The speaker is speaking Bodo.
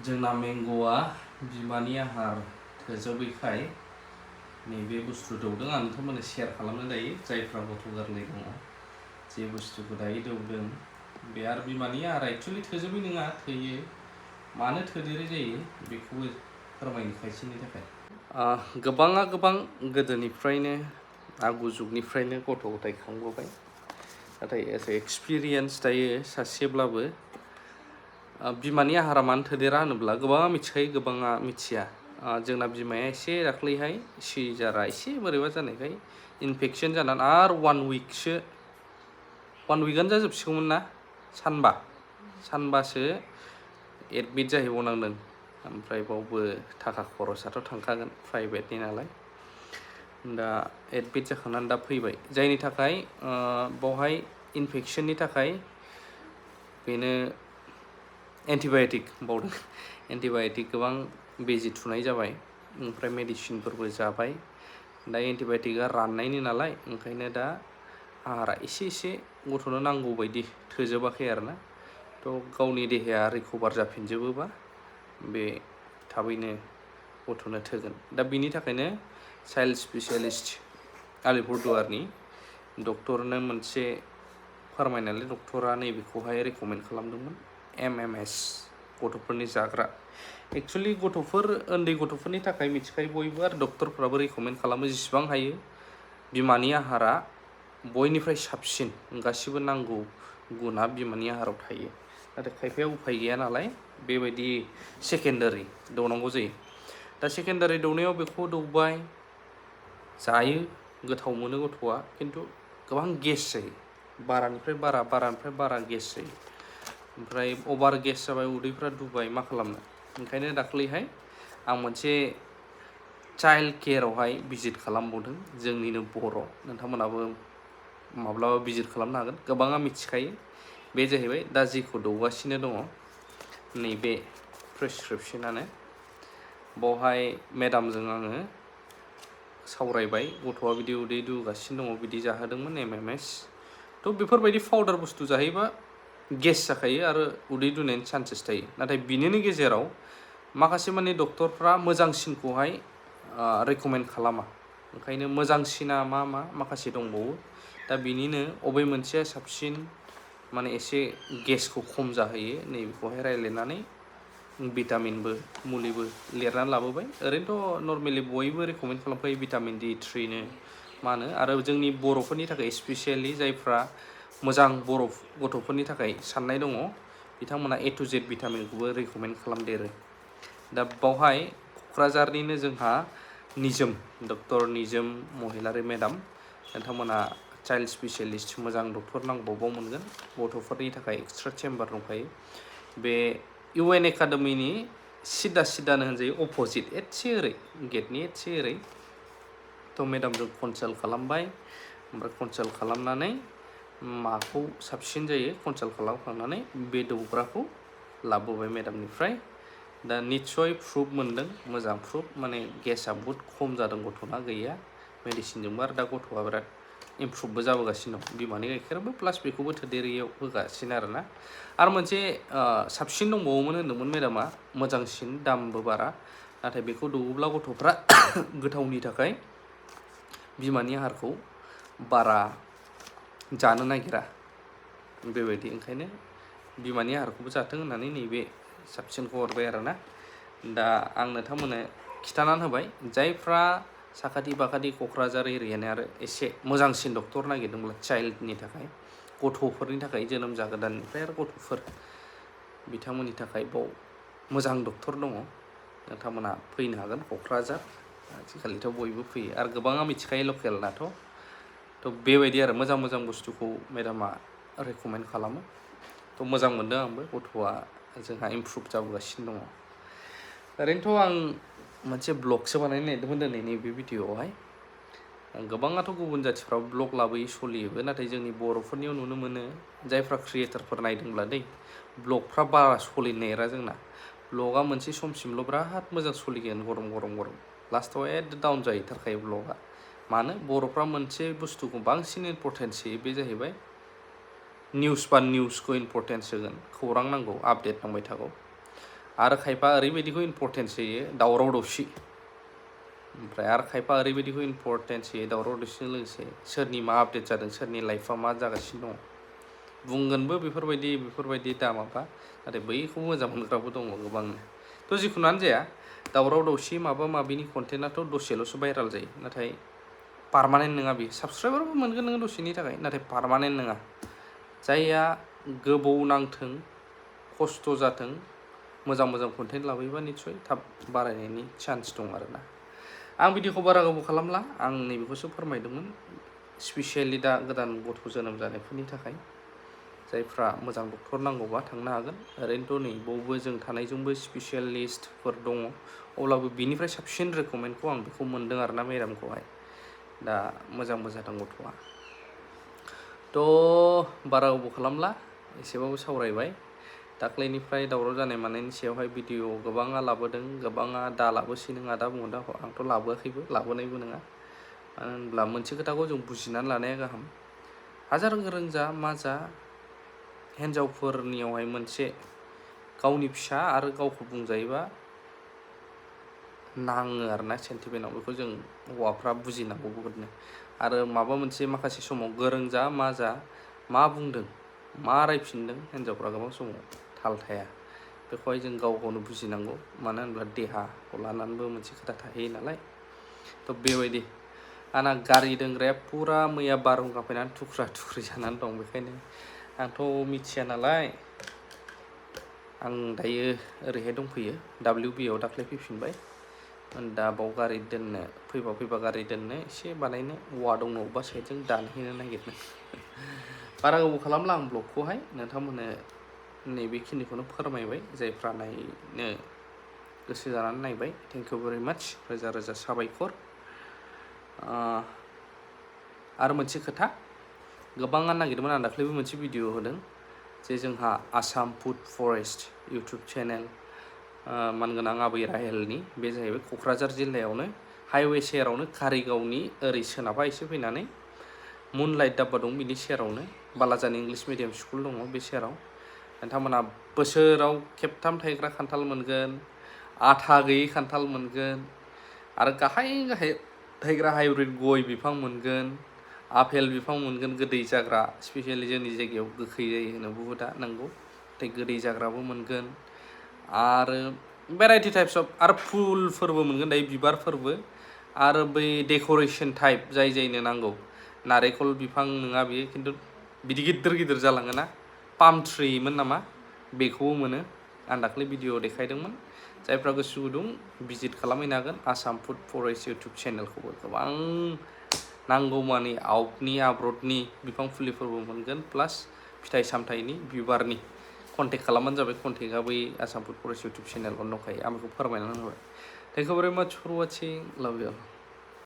जोंना मेंग'आ बिमानि आहार थोजोबैखाय नैबे बुस्थु दौदों आं नोंथांमोननो शेयार खालामनो दायो जायफ्रा गथ' गोरलै दङ जे बुस्थुखौ दायो दौदों बे आरो बिमानि आहारा एक्सुवेलि थोजोबै नङा थोयो मानो थोदेरै जायो बेखौबो फोरमायनो खायसेनि थाखाय गोबाङा गोबां गोदोनिफ्रायनो आगु जुगनिफ्रायनो गथ' गथाय खांबोबाय नाथाय एस ए एक्सपिरियेन्स दायो सासेब्लाबो बिमानि आहारा मानो थोदेरा होनोब्ला गोबाङा मिथिखायो गोबाङा मिथिया जोंना बिमाया एसे दाख्लैहाय सिजारा एसे बोरैबा जानायखाय इनफेक्सन जानानै आरो 1 विकआनो जाजोबसिगौमोन ना सानबासो एडमिट जाहैबावनांदों ओमफ्राय बावबो थाखा खरसाथ' थांखागोन प्राइभेटनि नालाय दा एडमिट जाखांनानै दा फैबाय जायनि थाखाय बावहाय इनफेक्सननि थाखाय बेनो एन्टिबाय'टिक बावदों एन्टिबाय'टिक गोबां बिजि थुनाय जाबाय ओमफ्राय मेडिसिनफोरबो जाबाय दा एन्टिबाय'टिकआ राननायनि नालाय ओंखायनो दा आहारा एसे गथ'नो नांगौ बायदि थोजोबाखै आरोना थ' गावनि देहाया रिकभार जाफिनजोबोबा बे थाबैनो गथ'नो थोगोन दा बिनि थाखायनो चाइल्ड स्पेसियालिस्ट आलिपुरदुवारनि डक्टरनो मोनसे फोरमायनानै डक्टरा नैबेखौहाय रेकमेन्ड खालामदोंमोन MMS गथ'फोरनि जाग्रा एक्सुवेलि गथ'फोर उन्दै गथ'फोरनि थाखाय मिथिखायो बयबो आरो डक्टरफ्राबो रेकमेन्ड खालामो जेसेबां हायो बिमानि आहारा बयनिफ्राय साबसिन गासिबो नांगौ गुना बिमानि आहाराव थायो नाथाय खायफाया उफाय गैया नालाय बेबायदि सेकेन्डारि दौनांगौ जायो दा सेकेन्डारि दौनायाव बेखौ दौबाय जायो गोथाव मोनो गथ'आ खिन्थु गोबां गेस जायो बारानिफ्राय बारा गेस जायो ओमफ्राय अभार गेस जाबाय उदैफ्रा दुबाय मा खालामनो ओंखायनो दाख्लैहाय आं मोनसे चाइल्ड केयारावहाय भिजिट खालामबावदों जोंनिनो बर' नोंथांमोनाबो माब्लाबा भिजिट खालामनो हागोन गोबाङा मिथिखायो बे जाहैबाय दा जेखौ दौगासिनो दङ नैबे प्रेसक्रिपसनानो बावहाय मेडामजों आङो सावरायबाय गथ'आ बिदि उदै दुगासिनो दङ बिदि जाहोदोंमोन MMS थ' बेफोरबायदि पाउदार बुस्थु जाहैबा गेस जाखायो आरो उदै दुनायनि चान्सेस थायो नाथाय बिनिनो गेजेराव माखासे माने डक्टरफ्रा मोजांसिनखौहाय रेकमेन्ड खालामा ओंखायनो मोजांसिना मा माखासे दंबावो दा बिनिनो अबे मोनसेया साबसिन माने एसे गेसखौ खम जाहोयो नैबेखौहाय रायज्लायनानै भिटामिनबो मुलिबो लिरनानै लाबोबाय ओरैनोथ' नर्मेलि बयबो रेकमेन्ड खालामखायो भिटामिन D3नो मा होनो आरो जोंनि बर'फोरनि थाखाय स्पेसियेलि जायफ्रा मोजां बर' गथ'फोरनि थाखाय साननाय दङ बिथांमोना A to Z भिटामिनखौबो रेकमेन्ड खालामदेरो दा बावहाय क'क्राझारनिनो जोंहा निजोम डक्टर निजोम महिलारि मेडाम नोंथांमोना चाइल्ड स्पेसियालिस्ट मोजां डक्टर नांबावबाव मोनगोन गथ'फोरनि थाखाय एक्सट्रा चेम्बार दंखायो बे UN एकाडेमिनि सिदानो होनजायो अपोजिट एसे ओरै गेटनि एसे ओरै थ' मेडामजों कनसाल्ट खालामबाय ओमफ्राय कनसाल्ट खालामनानै माखौ साबसिन जायो कनसाल्ट खालामखांनानै बे दौग्राखौ लाबोबाय मेडामनिफ्राय दा निस्सय प्रुफ मोनदों मोजां प्रुफ माने गेसआ बहुद खम जादों गथ'ना गैया मेडिसिनजोंबो आरो दा गथ'आ बिराद इमप्रुभबो जाबोगासिनो दं बिमानि गाइखेराबो प्लास बेखौबो थोदेरैयाव होगासिनो आरोना आरो मोनसे साबसिन दंबावोमोन होनदोंमोन मेडामा मोजांसिन दामबो बारा नाथाय बेखौ दौवोब्ला गथ'फ्रा गोथावनि थाखाय बिमानि आहारखौ बारा जानो नागिरा बेबायदि ओंखायनो बिमानि आहारखौबो जाथों होननानै नैबे साबसिनखौ हरबाय आरोना दा आं नोंथांमोननो खिन्थानानै होबाय जायफ्रा साखाथि बाखाथि क'क्राझार एरियानि आरो एसे मोजांसिन डक्टर नागिरदोंब्ला चाइल्डनि थाखाय गथ'फोरनि थाखाय जोनोम जागोदाननिफ्राय आरो गथ'फोर बिथांमोननि थाखाय बाव मोजां डक्टर दङ नोंथांमोना फैनो हागोन क'क्राझार आजिखालिथ' बयबो फैयो आरो गोबाङा मिथिखायो लकेलनाथ' थ' बेबायदि आरो मोजां बुस्थुखौ मेडामा रेकमेन्ड खालामो थ' मोजां मोनदों आंबो गथ'आ जोंहा इमप्रुभ जाबोगासिनो दङ ओरैनोथ' आं मोनसे ब्लगसो बानायनो नागिरदोंमोन दिनै नैबे भिडिअ'आवहाय गोबाङाथ' गुबुन जाथिफ्राव ब्लग लाबोयो सलियोबो नाथाय जोंनि बर'फोरनियाव नुनो मोनो जायफ्रा क्रियेटरफोर नायदोंब्ला दै ब्लगफ्रा बारा सलिनो नागिरा जोंना ब्लगा मोनसे समसिमल' बिराद मोजां सलिगोन गरम लास्टआव एद डाउन जाहैथारखायो ब्लगा मानो बर'फ्रा मोनसे बुस्थुखौ बांसिन इम्परटेन्स होयो बे जाहैबाय निउसखौ इम्परटेन्स होगोन खौरां नांगौ आपडेट नांबाय थागौ आरो खायफा ओरैबायदिखौ इम्परटेन्स होयो दावराव दावसि, ओमफ्राय आरो खायफा ओरैबायदिखौ इम्परटेन्स होयो दावराव दावसिजों लोगोसे सोरनि मा आपडेट जादों, सोरनि लाइफआ मा जागासिनो दङ, बुंगोनबो बेफोरबायदि दामाबा, नाथाय बैखौ मोजां मोनग्राबो दङ गोबांनो। थ' जिखुनुआनो जाया, दावराव दावसि माबा माबिनि कन्टेन्टआथ' दसेल'सो भाइराल जायो, नाथाय पारमानेन्ट नङा बेयो। साबसक्राइबारबो मोनगोन नोङो दसेनि थाखाय, नाथाय पारमानेन्ट नङा। जायहा गोबाव नांथों, खस्थ' जाथों, मोजां कन्टेन्ट लाबोयोबा निस्सय थाब बारायनायनि चान्स दं आरोना। आं भिडिअखौ बारा गोबाव खालामला, आं नैबेखौसो फोरमायदोंमोन, स्पेसियेलि दा गोदान गथ' जोनोम जानायफोरनि थाखाय। जायफ्रा मोजां डक्टर नांगौबा थांनो हागोन। ओरैनोथ' नै बावबो जों थानायजोंबो स्पेसियेलिस्टफोर दङ, अब्लाबो बिनिफ्राय साबसिन रेकमेन्डखौ आं बेखौ मोनदों आरोना मेडामखौहाय। दा मोजांबो जादों गथ'आ। थ' बारा गोबाव खालामला, एसेबाबो सावरायबाय। दाख्लैनिफ्राय दावराव जानाय मानायनि सायावहाय भिडिअ गोबाङा लाबोदों, गोबाङा दा लाबोसै नों आदा बुङो, दा आंथ' लाबोआखैबो, लाबोनायबो नङा। मानो होनब्ला मोनसे खोथाखौ जों बुजिनानै लानाया गाहाम। हाजार गोरों जा मा जा, हिन्जावफोरनियावहाय मोनसे गावनि फिसा आरो गावखौ बुंजायोबा नाङो आरोना सेन्टिमेन्टआव, बेखौ जों हौवाफ्रा बुजिनांगौ बहुतनो। आरो माबा मोनसे माखासे समाव गोरों जा मा जा, मा बुंदों मा रायफिनदों, हिन्जावफ्रा गोबां समाव थाल थाया। बेखौहाय जों गाव गावनो बुजिनांगौ, मानो होनब्ला देहाखौ लानानैबो मोनसे खोथा थाहैयो नालाय। थ' बेबायदि आंना गारि दोनग्राया फुरा मैया बारहुंखा फैनानै थुख्रा थुख्रि जानानै दं, बेखायनो आंथ' मिथिया नालाय। आं दायो ओरैहाय दंफैयो, WB आव दाख्लै फैफिनबाय। दा बाव गारि दोननो फैबा गारि दोननो एसे बानायनो औवा दङ अबेबा साइडजों दानहैनो नागिरदों। बारा गोबाव खालामला आं ब्लगखौहाय, नोंथांमोननो नैबेखिनिखौनो फोरमायबाय। जायफ्रा नायनो गोसो जानानै नायबाय, थेंक इउ भेरि माच, रोजा रोजा साबायखर। आरो मोनसे खोथा, गोबाङा नागिरदोंमोन, आं दाख्लैबो मोनसे भिडिअ होदों जे जोंहा Assam food forest YouTube channel मानगोनां आबै राहेलनि, बे जाहैबाय क'क्राझार जिल्लायावनो हाइवे सेरावनो कारिगावनि ओरै सोनाबहा एसे फैनानै मुनलाइट दाब्बा दं, बिनि सेरावनो बालाजान इंलिस मिडियाम स्कुल दङ, बे सेराव। नोंथांमोना बोसोराव खेबथाम थायग्रा खान्थाल मोनगोन, आथा गैयै खान्थाल मोनगोन, आरो गाहाय गाहाय थायग्रा हाइब्रिद गय बिफां मोनगोन, आफेल बिफां मोनगोन गोदै जाग्रा, स्पेसियेलि जोंनि जायगायाव गोखै जायो होनो बुहुदा, नंगौ, नाथाय गोदै जाग्राबो मोनगोन। आरो भेराइटि टाइप्स अफ, आरो फुलफोरबो मोनगोन दायो, बिबारफोरबो, आरो बै डेक'रेसन टाइप जाय जायनो नांगौ। नारेंखल बिफां नङा बियो, खिन्थु बिदि गिदिर गिदिर जालाङोना, पाम ट्रिमोन नामा, बेखौबो मोनो। आं दाख्लै भिडिअ देखायदोंमोन, जायफ्रा गोसो गुदुं भिजिट खालामहैनो हागोन आसाम फुड फरेस्ट इउटुब चेनेलखौबो। गोबां नांगौमानि आउटनि आब्रडनि बिफां फुलिफोरबो मोनगोन, प्लास फिथाइ सामथाइनि, बिबारनि। कन्टेक्ट खालामबानो जाबाय, कन्टेक्टआ बै आसाम फुड फरेस्ट इउटुब चेनेलावनो दंखायो, आं बेखौ फोरमायनानै होबाय। थेंक इउ भेरि माच फर वाचिं, लाभ इउ।